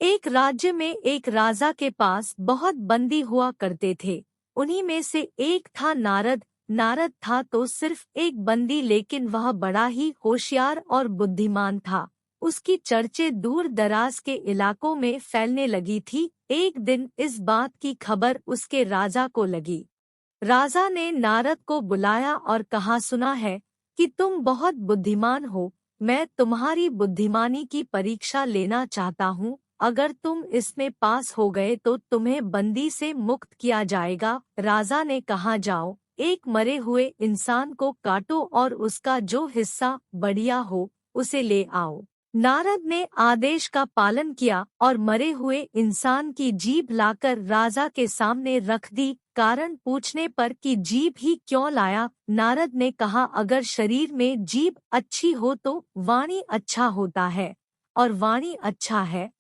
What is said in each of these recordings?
एक राज्य में एक राजा के पास बहुत बंदी हुआ करते थे। उन्हीं में से एक था नारद। नारद था तो सिर्फ एक बंदी, लेकिन वह बड़ा ही होशियार और बुद्धिमान था। उसकी चर्चे दूर दराज के इलाकों में फैलने लगी थी। एक दिन इस बात की खबर उसके राजा को लगी। राजा ने नारद को बुलाया और कहा, सुना है कि तुम बहुत बुद्धिमान हो। मैं तुम्हारी बुद्धिमानी की परीक्षा लेना चाहता हूँ। अगर तुम इसमें पास हो गए तो तुम्हें बंदी से मुक्त किया जाएगा। राजा ने कहा, जाओ, एक मरे हुए इंसान को काटो और उसका जो हिस्सा बढ़िया हो उसे ले आओ। नारद ने आदेश का पालन किया और मरे हुए इंसान की जीभ लाकर राजा के सामने रख दी। कारण पूछने पर कि जीभ ही क्यों लाया, नारद ने कहा, अगर शरीर में जीभ अच्छी हो तो वाणी अच्छा होता है, और वाणी अच्छा है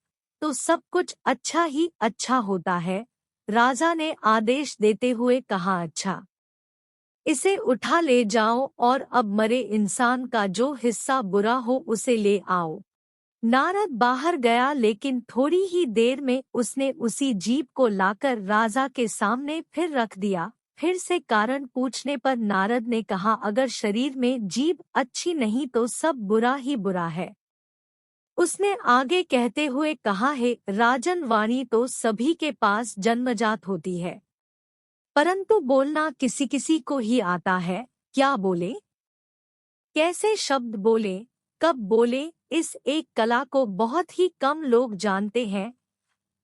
तो सब कुछ अच्छा ही अच्छा होता है। राजा ने आदेश देते हुए कहा, अच्छा, इसे उठा ले जाओ और अब मरे इंसान का जो हिस्सा बुरा हो उसे ले आओ। नारद बाहर गया, लेकिन थोड़ी ही देर में उसने उसी जीभ को लाकर राजा के सामने फिर रख दिया। फिर से कारण पूछने पर नारद ने कहा, अगर शरीर में जीभ अच्छी नहीं तो सब बुरा ही बुरा है। उसने आगे कहते हुए कहा है, राजन, वाणी तो सभी के पास जन्मजात होती है, परंतु बोलना किसी किसी को ही आता है। क्या बोले, कैसे शब्द बोले, कब बोले, इस एक कला को बहुत ही कम लोग जानते हैं।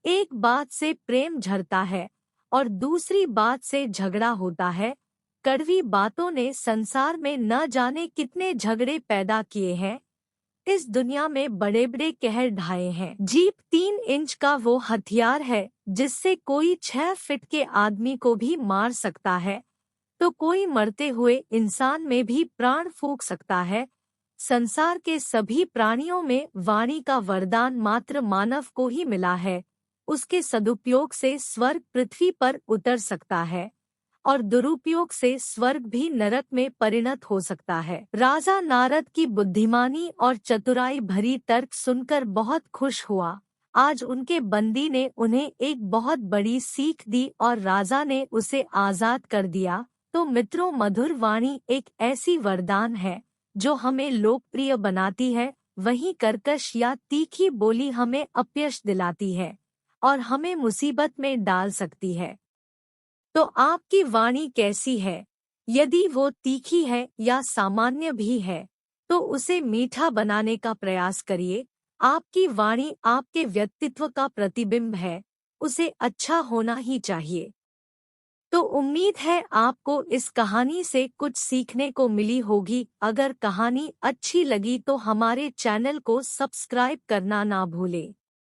एक बात से प्रेम झरता है और दूसरी बात से झगड़ा होता है। कड़वी बातों ने संसार में न जाने कितने झगड़े पैदा किए हैं। इस दुनिया में बड़े बड़े कहर ढाए हैं। जीभ 3 इंच का वो हथियार है जिससे कोई 6 फीट के आदमी को भी मार सकता है, तो कोई मरते हुए इंसान में भी प्राण फूंक सकता है। संसार के सभी प्राणियों में वाणी का वरदान मात्र मानव को ही मिला है। उसके सदुपयोग से स्वर्ग पृथ्वी पर उतर सकता है और दुरुपयोग से स्वर्ग भी नरक में परिणत हो सकता है। राजा नारद की बुद्धिमानी और चतुराई भरी तर्क सुनकर बहुत खुश हुआ। आज उनके बंदी ने उन्हें एक बहुत बड़ी सीख दी और राजा ने उसे आजाद कर दिया। तो मित्रों, मधुर वाणी एक ऐसी वरदान है जो हमें लोकप्रिय बनाती है, वहीं कर्कश या तीखी बोली हमें अपयश दिलाती है और हमें मुसीबत में डाल सकती है। तो आपकी वाणी कैसी है? यदि वो तीखी है या सामान्य भी है तो उसे मीठा बनाने का प्रयास करिए। आपकी वाणी आपके व्यक्तित्व का प्रतिबिंब है, उसे अच्छा होना ही चाहिए। तो उम्मीद है आपको इस कहानी से कुछ सीखने को मिली होगी। अगर कहानी अच्छी लगी तो हमारे चैनल को सब्सक्राइब करना ना भूलें।